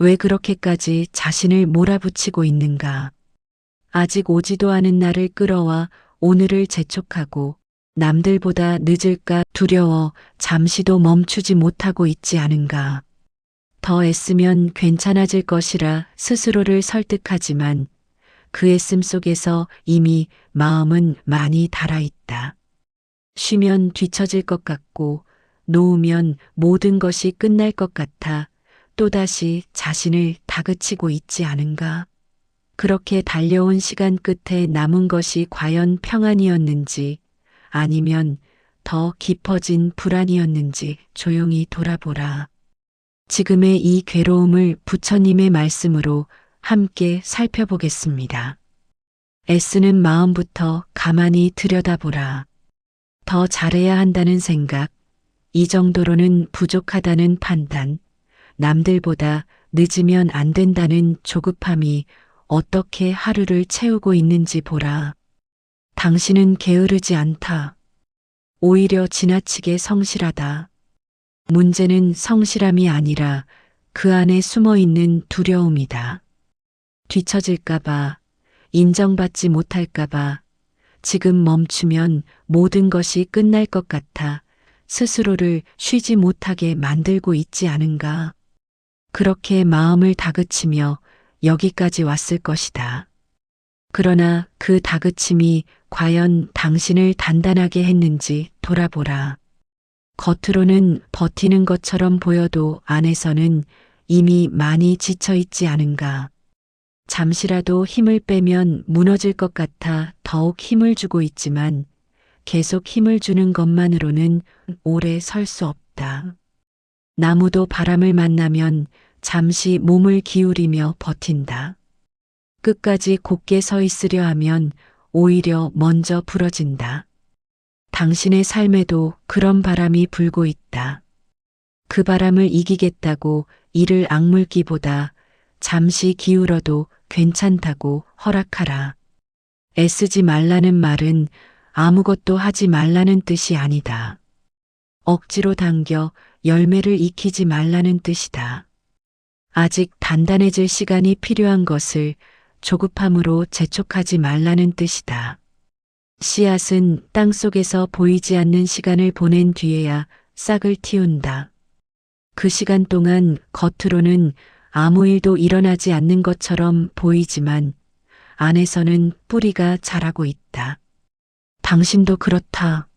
왜 그렇게까지 자신을 몰아붙이고 있는가? 아직 오지도 않은 나를 끌어와 오늘을 재촉하고 남들보다 늦을까 두려워 잠시도 멈추지 못하고 있지 않은가? 더 애쓰면 괜찮아질 것이라 스스로를 설득하지만 그 애씀 속에서 이미 마음은 많이 달아있다. 쉬면 뒤처질 것 같고 놓으면 모든 것이 끝날 것 같아 또다시 자신을 다그치고 있지 않은가? 그렇게 달려온 시간 끝에 남은 것이 과연 평안이었는지 아니면 더 깊어진 불안이었는지 조용히 돌아보라. 지금의 이 괴로움을 부처님의 말씀으로 함께 살펴보겠습니다. 애쓰는 마음부터 가만히 들여다보라. 더 잘해야 한다는 생각, 이 정도로는 부족하다는 판단, 남들보다 늦으면 안 된다는 조급함이 어떻게 하루를 채우고 있는지 보라. 당신은 게으르지 않다. 오히려 지나치게 성실하다. 문제는 성실함이 아니라 그 안에 숨어 있는 두려움이다. 뒤처질까봐, 인정받지 못할까봐, 지금 멈추면 모든 것이 끝날 것 같아 스스로를 쉬지 못하게 만들고 있지 않은가. 그렇게 마음을 다그치며 여기까지 왔을 것이다. 그러나 그 다그침이 과연 당신을 단단하게 했는지 돌아보라. 겉으로는 버티는 것처럼 보여도 안에서는 이미 많이 지쳐 있지 않은가. 잠시라도 힘을 빼면 무너질 것 같아 더욱 힘을 주고 있지만 계속 힘을 주는 것만으로는 오래 설 수 없다. 나무도 바람을 만나면 잠시 몸을 기울이며 버틴다. 끝까지 곧게 서 있으려 하면 오히려 먼저 부러진다. 당신의 삶에도 그런 바람이 불고 있다. 그 바람을 이기겠다고 이를 악물기보다 잠시 기울어도 괜찮다고 허락하라. 애쓰지 말라는 말은 아무것도 하지 말라는 뜻이 아니다. 억지로 당겨 열매를 익히지 말라는 뜻이다. 아직 단단해질 시간이 필요한 것을 조급함으로 재촉하지 말라는 뜻이다. 씨앗은 땅 속에서 보이지 않는 시간을 보낸 뒤에야 싹을 틔운다. 그 시간 동안 겉으로는 아무 일도 일어나지 않는 것처럼 보이지만 안에서는 뿌리가 자라고 있다. 당신도 그렇다.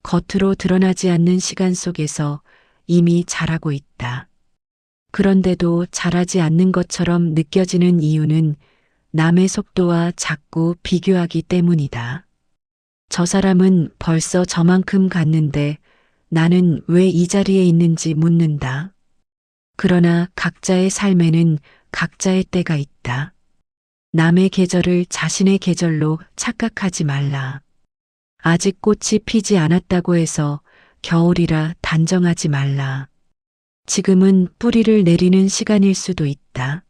겉으로 드러나지 않는 시간 속에서 이미 자라고 있다. 그런데도 자라지 않는 것처럼 느껴지는 이유는 남의 속도와 자꾸 비교하기 때문이다. 저 사람은 벌써 저만큼 갔는데 나는 왜 이 자리에 있는지 묻는다. 그러나 각자의 삶에는 각자의 때가 있다. 남의 계절을 자신의 계절로 착각하지 말라. 아직 꽃이 피지 않았다고 해서 겨울이라 단정하지 말라. 지금은 뿌리를 내리는 시간일 수도 있다.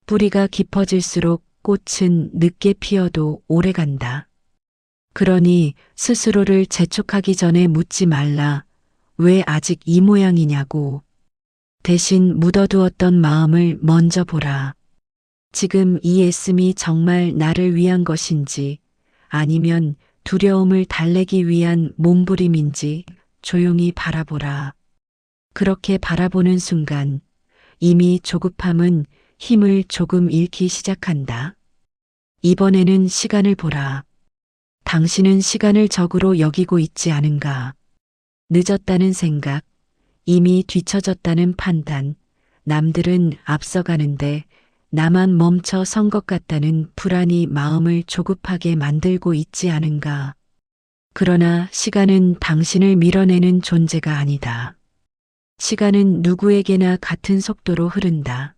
뿌리가 깊어질수록 꽃은 늦게 피어도 오래 간다. 그러니 스스로를 재촉하기 전에 묻지 말라. 왜 아직 이 모양이냐고. 대신 묻어두었던 마음을 먼저 보라. 지금 이 애씀이 정말 나를 위한 것인지 아니면 두려움을 달래기 위한 몸부림인지 조용히 바라보라. 그렇게 바라보는 순간 이미 조급함은 힘을 조금 잃기 시작한다. 이번에는 시간을 보라. 당신은 시간을 적으로 여기고 있지 않은가. 늦었다는 생각, 이미 뒤처졌다는 판단, 남들은 앞서가는데 나만 멈춰 선 것 같다는 불안이 마음을 조급하게 만들고 있지 않은가. 그러나 시간은 당신을 밀어내는 존재가 아니다. 시간은 누구에게나 같은 속도로 흐른다.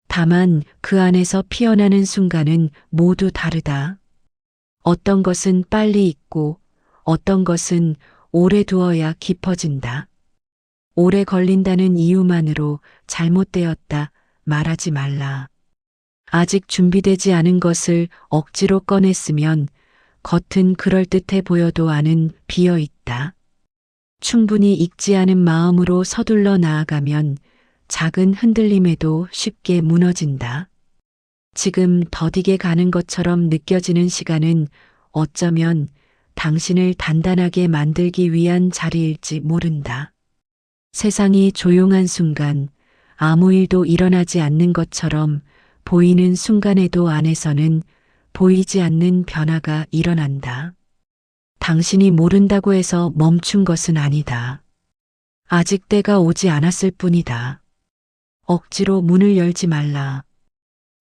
다만 그 안에서 피어나는 순간은 모두 다르다. 어떤 것은 빨리 익고 어떤 것은 오래 두어야 깊어진다. 오래 걸린다는 이유만으로 잘못되었다 말하지 말라. 아직 준비되지 않은 것을 억지로 꺼냈으면 겉은 그럴듯해 보여도 안은 비어 있다. 충분히 익지 않은 마음으로 서둘러 나아가면 작은 흔들림에도 쉽게 무너진다. 지금 더디게 가는 것처럼 느껴지는 시간은 어쩌면 당신을 단단하게 만들기 위한 자리일지 모른다. 세상이 조용한 순간 아무 일도 일어나지 않는 것처럼 보이는 순간에도 안에서는 보이지 않는 변화가 일어난다. 당신이 모른다고 해서 멈춘 것은 아니다. 아직 때가 오지 않았을 뿐이다. 억지로 문을 열지 말라.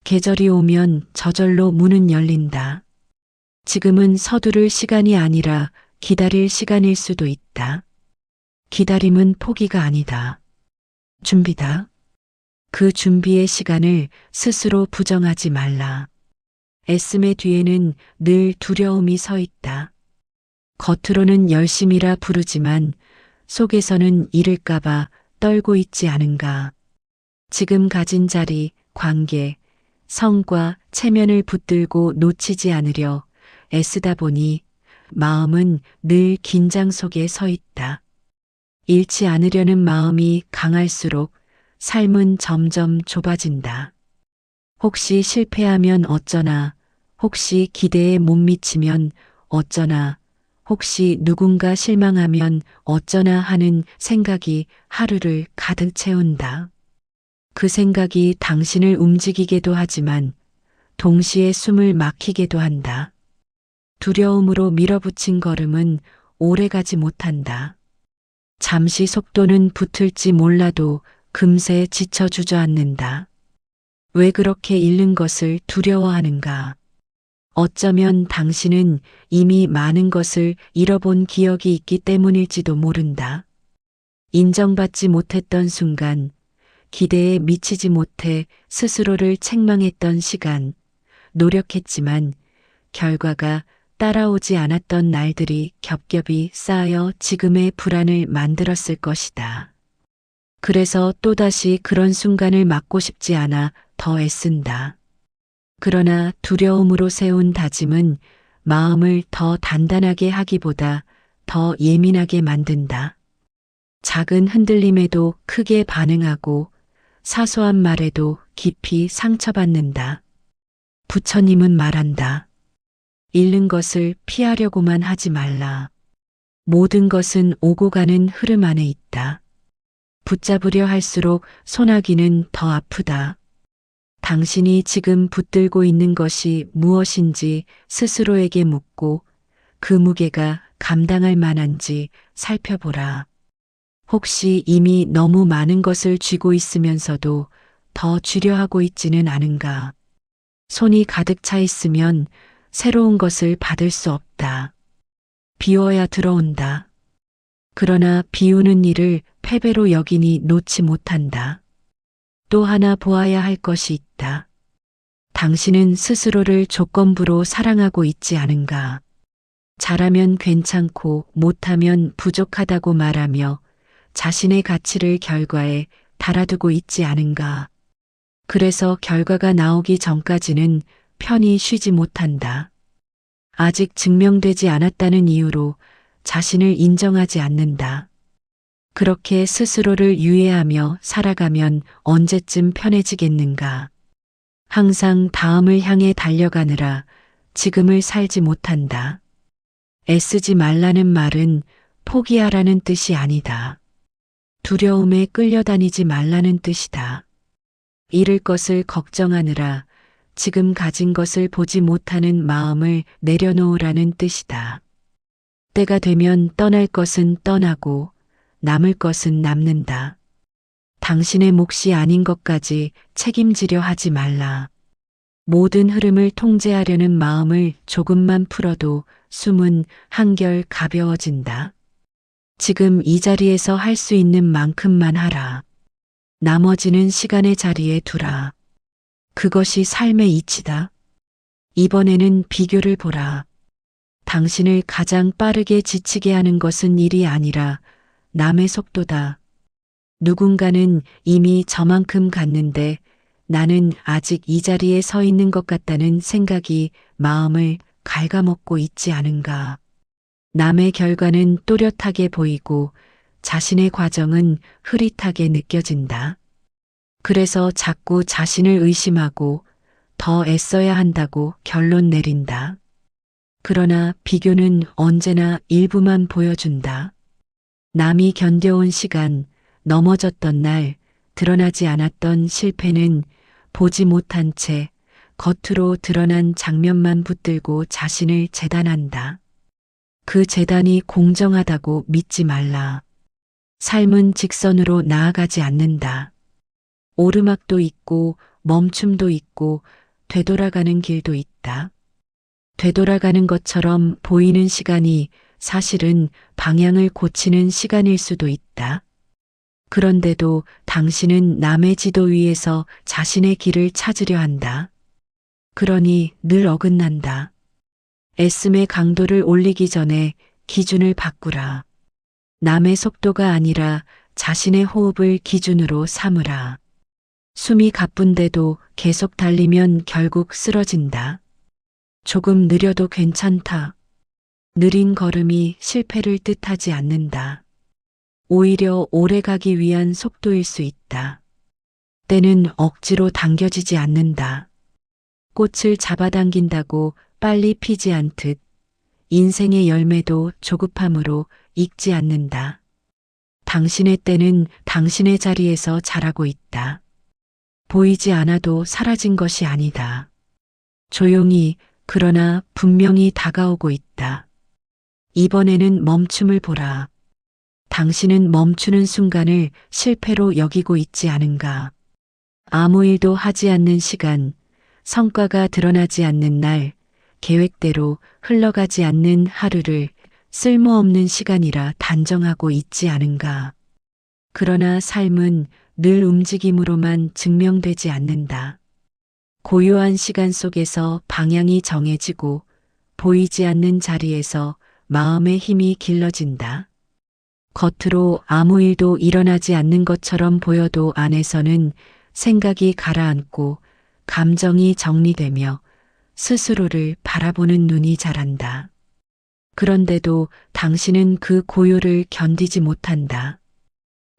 계절이 오면 저절로 문은 열린다. 지금은 서두를 시간이 아니라 기다릴 시간일 수도 있다. 기다림은 포기가 아니다. 준비다. 그 준비의 시간을 스스로 부정하지 말라. 애씀의 뒤에는 늘 두려움이 서 있다. 겉으로는 열심이라 부르지만 속에서는 잃을까봐 떨고 있지 않은가. 지금 가진 자리, 관계, 성과, 체면을 붙들고 놓치지 않으려 애쓰다 보니 마음은 늘 긴장 속에 서 있다. 잃지 않으려는 마음이 강할수록 삶은 점점 좁아진다. 혹시 실패하면 어쩌나, 혹시 기대에 못 미치면 어쩌나, 혹시 누군가 실망하면 어쩌나 하는 생각이 하루를 가득 채운다. 그 생각이 당신을 움직이게도 하지만 동시에 숨을 막히게도 한다. 두려움으로 밀어붙인 걸음은 오래가지 못한다. 잠시 속도는 붙을지 몰라도 금세 지쳐 주저앉는다. 왜 그렇게 잃는 것을 두려워하는가? 어쩌면 당신은 이미 많은 것을 잃어본 기억이 있기 때문일지도 모른다. 인정받지 못했던 순간, 기대에 미치지 못해 스스로를 책망했던 시간, 노력했지만 결과가 따라오지 않았던 날들이 겹겹이 쌓여 지금의 불안을 만들었을 것이다. 그래서 또다시 그런 순간을 맞고 싶지 않아 더 애쓴다. 그러나 두려움으로 세운 다짐은 마음을 더 단단하게 하기보다 더 예민하게 만든다. 작은 흔들림에도 크게 반응하고 사소한 말에도 깊이 상처받는다. 부처님은 말한다. 잃는 것을 피하려고만 하지 말라. 모든 것은 오고 가는 흐름 안에 있다. 붙잡으려 할수록 소나기는 더 아프다. 당신이 지금 붙들고 있는 것이 무엇인지 스스로에게 묻고 그 무게가 감당할 만한지 살펴보라. 혹시 이미 너무 많은 것을 쥐고 있으면서도 더 쥐려 하고 있지는 않은가? 손이 가득 차 있으면 새로운 것을 받을 수 없다. 비워야 들어온다. 그러나 비우는 일을 패배로 여기니 놓지 못한다. 또 하나 보아야 할 것이 있다. 당신은 스스로를 조건부로 사랑하고 있지 않은가? 잘하면 괜찮고 못하면 부족하다고 말하며 자신의 가치를 결과에 달아두고 있지 않은가? 그래서 결과가 나오기 전까지는 편히 쉬지 못한다. 아직 증명되지 않았다는 이유로 자신을 인정하지 않는다. 그렇게 스스로를 유예하며 살아가면 언제쯤 편해지겠는가? 항상 다음을 향해 달려가느라 지금을 살지 못한다. 애쓰지 말라는 말은 포기하라는 뜻이 아니다. 두려움에 끌려다니지 말라는 뜻이다. 잃을 것을 걱정하느라 지금 가진 것을 보지 못하는 마음을 내려놓으라는 뜻이다. 때가 되면 떠날 것은 떠나고 남을 것은 남는다. 당신의 몫이 아닌 것까지 책임지려 하지 말라. 모든 흐름을 통제하려는 마음을 조금만 풀어도 숨은 한결 가벼워진다. 지금 이 자리에서 할 수 있는 만큼만 하라. 나머지는 시간의 자리에 두라. 그것이 삶의 이치다. 이번에는 비교를 보라. 당신을 가장 빠르게 지치게 하는 것은 일이 아니라 남의 속도다. 누군가는 이미 저만큼 갔는데 나는 아직 이 자리에 서 있는 것 같다는 생각이 마음을 갉아먹고 있지 않은가. 남의 결과는 또렷하게 보이고 자신의 과정은 흐릿하게 느껴진다. 그래서 자꾸 자신을 의심하고 더 애써야 한다고 결론 내린다. 그러나 비교는 언제나 일부만 보여준다. 남이 견뎌온 시간, 넘어졌던 날, 드러나지 않았던 실패는 보지 못한 채 겉으로 드러난 장면만 붙들고 자신을 재단한다. 그 재단이 공정하다고 믿지 말라. 삶은 직선으로 나아가지 않는다. 오르막도 있고 멈춤도 있고 되돌아가는 길도 있다. 되돌아가는 것처럼 보이는 시간이 사실은 방향을 고치는 시간일 수도 있다. 그런데도 당신은 남의 지도 위에서 자신의 길을 찾으려 한다. 그러니 늘 어긋난다. 애씀의 강도를 올리기 전에 기준을 바꾸라. 남의 속도가 아니라 자신의 호흡을 기준으로 삼으라. 숨이 가쁜데도 계속 달리면 결국 쓰러진다. 조금 느려도 괜찮다. 느린 걸음이 실패를 뜻하지 않는다. 오히려 오래 가기 위한 속도일 수 있다. 때는 억지로 당겨지지 않는다. 꽃을 잡아당긴다고 빨리 피지 않듯 인생의 열매도 조급함으로 익지 않는다. 당신의 때는 당신의 자리에서 자라고 있다. 보이지 않아도 사라진 것이 아니다. 조용히 그러나 분명히 다가오고 있다. 이번에는 멈춤을 보라. 당신은 멈추는 순간을 실패로 여기고 있지 않은가. 아무 일도 하지 않는 시간, 성과가 드러나지 않는 날, 계획대로 흘러가지 않는 하루를 쓸모없는 시간이라 단정하고 있지 않은가. 그러나 삶은 늘 움직임으로만 증명되지 않는다. 고요한 시간 속에서 방향이 정해지고 보이지 않는 자리에서 마음의 힘이 길러진다. 겉으로 아무 일도 일어나지 않는 것처럼 보여도 안에서는 생각이 가라앉고 감정이 정리되며 스스로를 바라보는 눈이 자란다. 그런데도 당신은 그 고요를 견디지 못한다.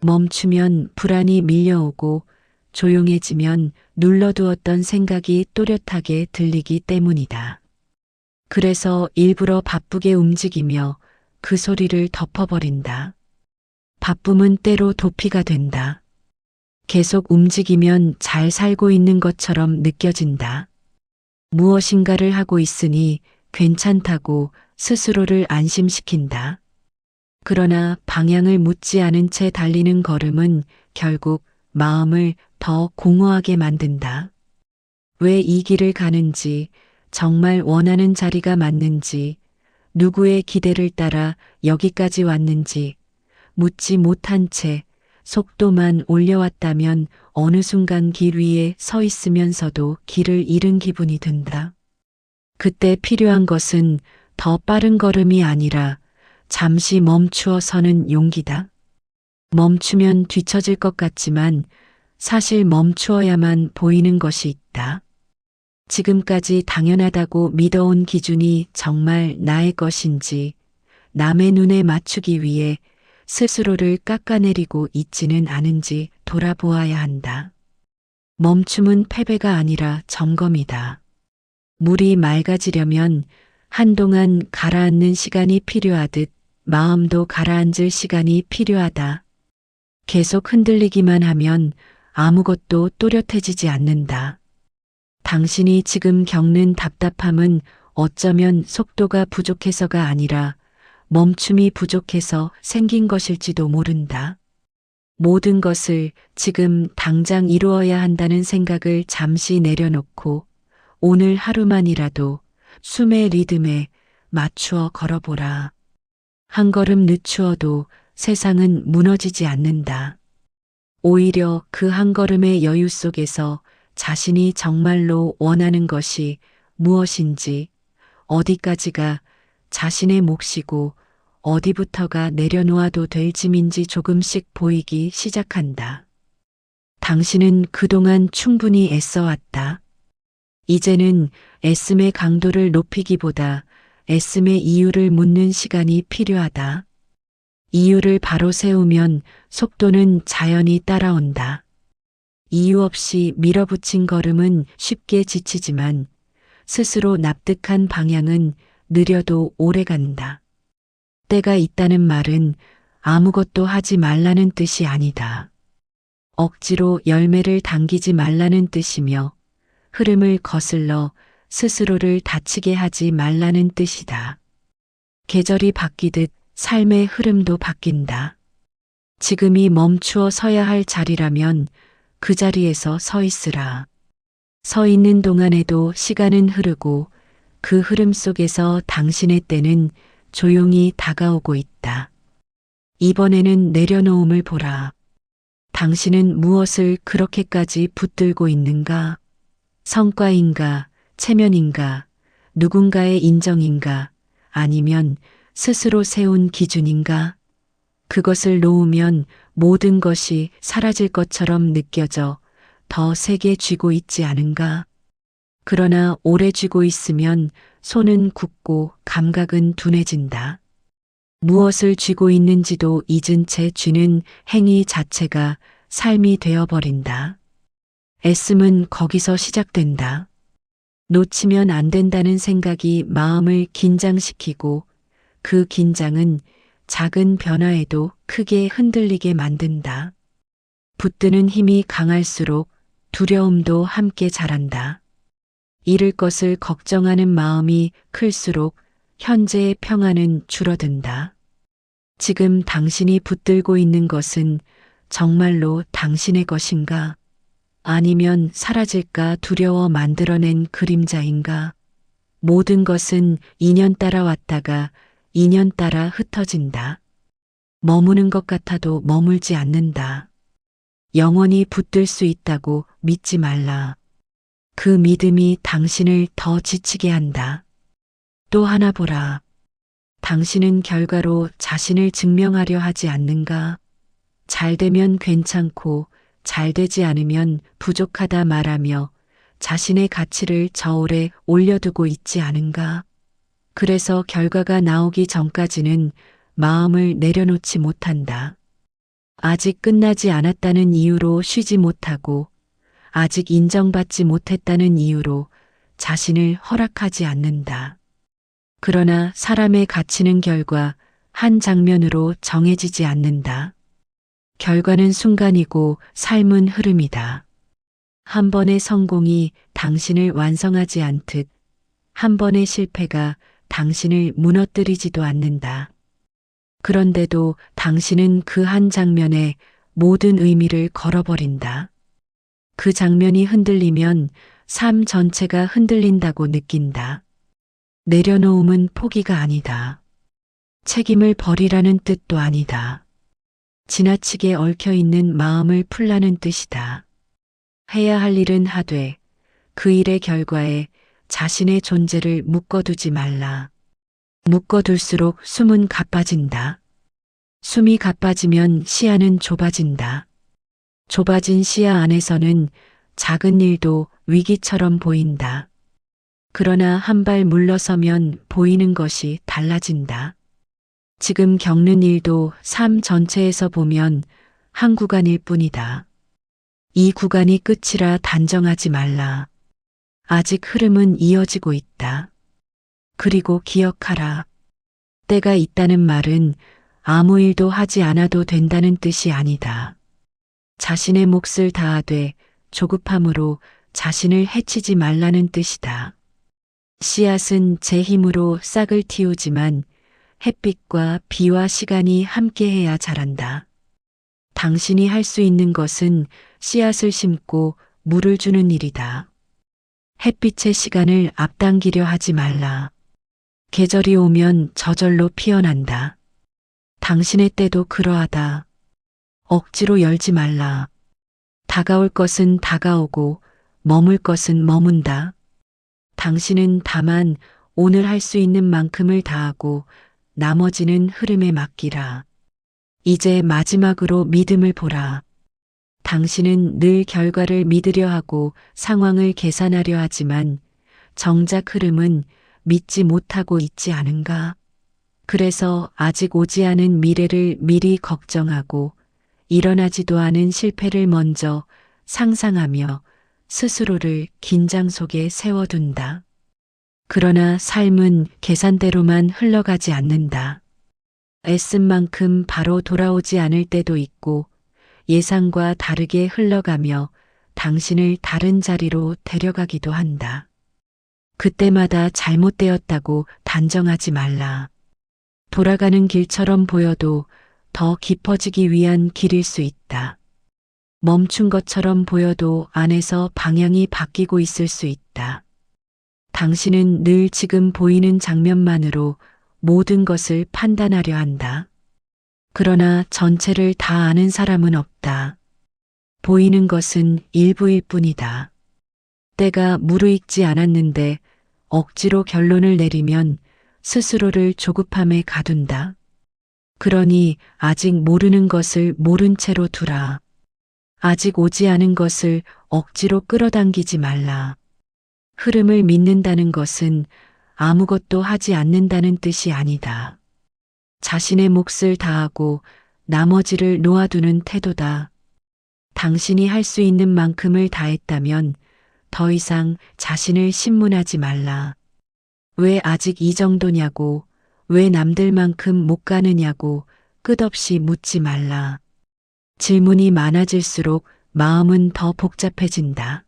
멈추면 불안이 밀려오고 조용해지면 눌러두었던 생각이 또렷하게 들리기 때문이다. 그래서 일부러 바쁘게 움직이며 그 소리를 덮어버린다. 바쁨은 때로 도피가 된다. 계속 움직이면 잘 살고 있는 것처럼 느껴진다. 무엇인가를 하고 있으니 괜찮다고 스스로를 안심시킨다. 그러나 방향을 묻지 않은 채 달리는 걸음은 결국 마음을 더 공허하게 만든다. 왜 이 길을 가는지, 정말 원하는 자리가 맞는지, 누구의 기대를 따라 여기까지 왔는지 묻지 못한 채 속도만 올려왔다면 어느 순간 길 위에 서 있으면서도 길을 잃은 기분이 든다. 그때 필요한 것은 더 빠른 걸음이 아니라 잠시 멈추어 서는 용기다. 멈추면 뒤처질 것 같지만 사실 멈추어야만 보이는 것이 있다. 지금까지 당연하다고 믿어온 기준이 정말 나의 것인지 남의 눈에 맞추기 위해 스스로를 깎아내리고 있지는 않은지 돌아보아야 한다. 멈춤은 패배가 아니라 점검이다. 물이 맑아지려면 한동안 가라앉는 시간이 필요하듯 마음도 가라앉을 시간이 필요하다. 계속 흔들리기만 하면 아무것도 또렷해지지 않는다. 당신이 지금 겪는 답답함은 어쩌면 속도가 부족해서가 아니라 멈춤이 부족해서 생긴 것일지도 모른다. 모든 것을 지금 당장 이루어야 한다는 생각을 잠시 내려놓고 오늘 하루만이라도 숨의 리듬에 맞추어 걸어보라. 한 걸음 늦추어도 세상은 무너지지 않는다. 오히려 그 한 걸음의 여유 속에서 자신이 정말로 원하는 것이 무엇인지, 어디까지가 자신의 몫이고 어디부터가 내려놓아도 될 짐인지 조금씩 보이기 시작한다. 당신은 그동안 충분히 애써왔다. 이제는 애씀의 강도를 높이기보다 애씀의 이유를 묻는 시간이 필요하다. 이유를 바로 세우면 속도는 자연히 따라온다. 이유 없이 밀어붙인 걸음은 쉽게 지치지만 스스로 납득한 방향은 느려도 오래 간다. 때가 있다는 말은 아무것도 하지 말라는 뜻이 아니다. 억지로 열매를 당기지 말라는 뜻이며 흐름을 거슬러 스스로를 다치게 하지 말라는 뜻이다. 계절이 바뀌듯 삶의 흐름도 바뀐다. 지금이 멈추어 서야 할 자리라면 그 자리에서 서 있으라. 서 있는 동안에도 시간은 흐르고 그 흐름 속에서 당신의 때는 조용히 다가오고 있다. 이번에는 내려놓음을 보라. 당신은 무엇을 그렇게까지 붙들고 있는가? 성과인가, 체면인가, 누군가의 인정인가, 아니면 스스로 세운 기준인가? 그것을 놓으면 모든 것이 사라질 것처럼 느껴져 더 세게 쥐고 있지 않은가? 그러나 오래 쥐고 있으면 손은 굳고 감각은 둔해진다. 무엇을 쥐고 있는지도 잊은 채 쥐는 행위 자체가 삶이 되어버린다. 애씀은 거기서 시작된다. 놓치면 안 된다는 생각이 마음을 긴장시키고 그 긴장은 작은 변화에도 크게 흔들리게 만든다. 붙드는 힘이 강할수록 두려움도 함께 자란다. 잃을 것을 걱정하는 마음이 클수록 현재의 평안은 줄어든다. 지금 당신이 붙들고 있는 것은 정말로 당신의 것인가? 아니면 사라질까 두려워 만들어낸 그림자인가? 모든 것은 인연 따라 왔다가 인연 따라 흩어진다. 머무는 것 같아도 머물지 않는다. 영원히 붙들 수 있다고 믿지 말라. 그 믿음이 당신을 더 지치게 한다. 또 하나 보라. 당신은 결과로 자신을 증명하려 하지 않는가? 잘 되면 괜찮고 잘 되지 않으면 부족하다 말하며 자신의 가치를 저울에 올려두고 있지 않은가? 그래서 결과가 나오기 전까지는 마음을 내려놓지 못한다. 아직 끝나지 않았다는 이유로 쉬지 못하고 아직 인정받지 못했다는 이유로 자신을 허락하지 않는다. 그러나 사람의 가치는 결과 한 장면으로 정해지지 않는다. 결과는 순간이고 삶은 흐름이다. 한 번의 성공이 당신을 완성하지 않듯 한 번의 실패가 당신을 무너뜨리지도 않는다. 그런데도 당신은 그 한 장면에 모든 의미를 걸어버린다. 그 장면이 흔들리면 삶 전체가 흔들린다고 느낀다. 내려놓음은 포기가 아니다. 책임을 버리라는 뜻도 아니다. 지나치게 얽혀있는 마음을 풀라는 뜻이다. 해야 할 일은 하되 그 일의 결과에 자신의 존재를 묶어두지 말라. 묶어둘수록 숨은 가빠진다. 숨이 가빠지면 시야는 좁아진다. 좁아진 시야 안에서는 작은 일도 위기처럼 보인다. 그러나 한 발 물러서면 보이는 것이 달라진다. 지금 겪는 일도 삶 전체에서 보면 한 구간일 뿐이다. 이 구간이 끝이라 단정하지 말라. 아직 흐름은 이어지고 있다. 그리고 기억하라. 때가 있다는 말은 아무 일도 하지 않아도 된다는 뜻이 아니다. 자신의 몫을 다하되 조급함으로 자신을 해치지 말라는 뜻이다. 씨앗은 제 힘으로 싹을 틔우지만 햇빛과 비와 시간이 함께해야 자란다. 당신이 할 수 있는 것은 씨앗을 심고 물을 주는 일이다. 햇빛의 시간을 앞당기려 하지 말라. 계절이 오면 저절로 피어난다. 당신의 때도 그러하다. 억지로 열지 말라. 다가올 것은 다가오고 머물 것은 머문다. 당신은 다만 오늘 할 수 있는 만큼을 다하고 나머지는 흐름에 맡기라. 이제 마지막으로 믿음을 보라. 당신은 늘 결과를 믿으려 하고 상황을 계산하려 하지만 정작 흐름은 믿지 못하고 있지 않은가? 그래서 아직 오지 않은 미래를 미리 걱정하고 일어나지도 않은 실패를 먼저 상상하며 스스로를 긴장 속에 세워둔다. 그러나 삶은 계산대로만 흘러가지 않는다. 애쓴 만큼 바로 돌아오지 않을 때도 있고 예상과 다르게 흘러가며 당신을 다른 자리로 데려가기도 한다. 그때마다 잘못되었다고 단정하지 말라. 돌아가는 길처럼 보여도 더 깊어지기 위한 길일 수 있다. 멈춘 것처럼 보여도 안에서 방향이 바뀌고 있을 수 있다. 당신은 늘 지금 보이는 장면만으로 모든 것을 판단하려 한다. 그러나 전체를 다 아는 사람은 없다. 보이는 것은 일부일 뿐이다. 때가 무르익지 않았는데 억지로 결론을 내리면 스스로를 조급함에 가둔다. 그러니 아직 모르는 것을 모른 채로 두라. 아직 오지 않은 것을 억지로 끌어당기지 말라. 흐름을 믿는다는 것은 아무것도 하지 않는다는 뜻이 아니다. 자신의 몫을 다하고 나머지를 놓아두는 태도다. 당신이 할 수 있는 만큼을 다했다면 더 이상 자신을 신문하지 말라. 왜 아직 이 정도냐고, 왜 남들만큼 못 가느냐고 끝없이 묻지 말라. 질문이 많아질수록 마음은 더 복잡해진다.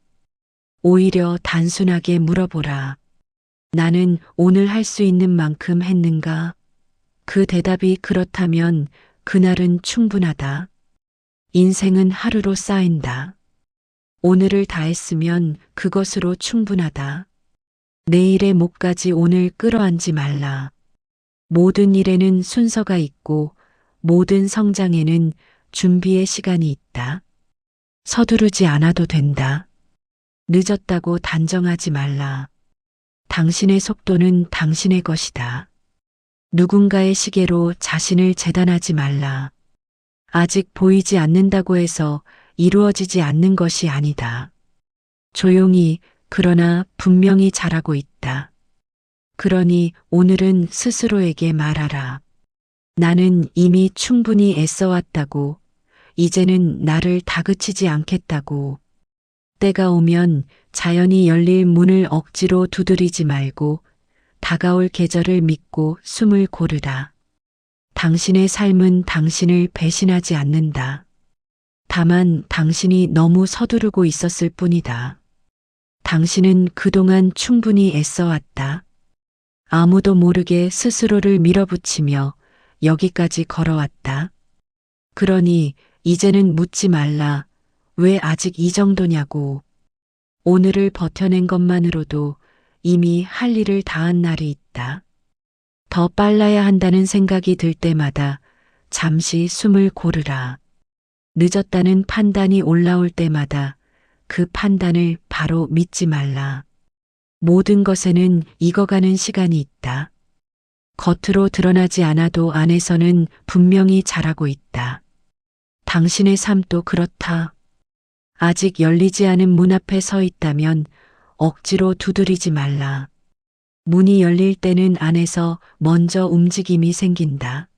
오히려 단순하게 물어보라. 나는 오늘 할 수 있는 만큼 했는가? 그 대답이 그렇다면 그날은 충분하다. 인생은 하루로 쌓인다. 오늘을 다했으면 그것으로 충분하다. 내일의 몫까지 오늘 끌어안지 말라. 모든 일에는 순서가 있고 모든 성장에는 준비의 시간이 있다. 서두르지 않아도 된다. 늦었다고 단정하지 말라. 당신의 속도는 당신의 것이다. 누군가의 시계로 자신을 재단하지 말라. 아직 보이지 않는다고 해서 이루어지지 않는 것이 아니다. 조용히 그러나 분명히 잘하고 있다. 그러니 오늘은 스스로에게 말하라. 나는 이미 충분히 애써왔다고, 이제는 나를 다그치지 않겠다고. 때가 오면 자연히 열릴 문을 억지로 두드리지 말고 다가올 계절을 믿고 숨을 고르라. 당신의 삶은 당신을 배신하지 않는다. 다만 당신이 너무 서두르고 있었을 뿐이다. 당신은 그동안 충분히 애써왔다. 아무도 모르게 스스로를 밀어붙이며 여기까지 걸어왔다. 그러니 이제는 묻지 말라. 왜 아직 이 정도냐고. 오늘을 버텨낸 것만으로도 이미 할 일을 다한 날이 있다. 더 빨라야 한다는 생각이 들 때마다 잠시 숨을 고르라. 늦었다는 판단이 올라올 때마다 그 판단을 바로 믿지 말라. 모든 것에는 익어가는 시간이 있다. 겉으로 드러나지 않아도 안에서는 분명히 자라고 있다. 당신의 삶도 그렇다. 아직 열리지 않은 문 앞에 서 있다면 억지로 두드리지 말라. 문이 열릴 때는 안에서 먼저 움직임이 생긴다.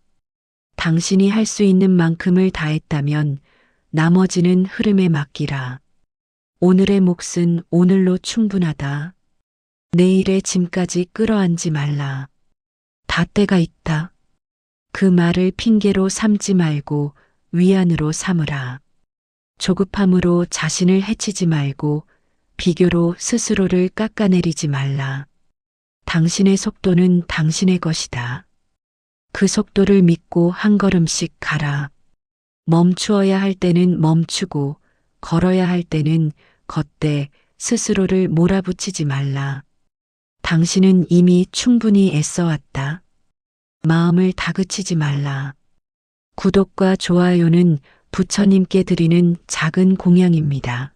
당신이 할 수 있는 만큼을 다했다면 나머지는 흐름에 맡기라. 오늘의 몫은 오늘로 충분하다. 내일의 짐까지 끌어안지 말라. 다 때가 있다. 그 말을 핑계로 삼지 말고 위안으로 삼으라. 조급함으로 자신을 해치지 말고 비교로 스스로를 깎아내리지 말라. 당신의 속도는 당신의 것이다. 그 속도를 믿고 한 걸음씩 가라. 멈추어야 할 때는 멈추고 걸어야 할 때는 걷되 스스로를 몰아붙이지 말라. 당신은 이미 충분히 애써왔다. 마음을 다그치지 말라. 구독과 좋아요는 부처님께 드리는 작은 공양입니다.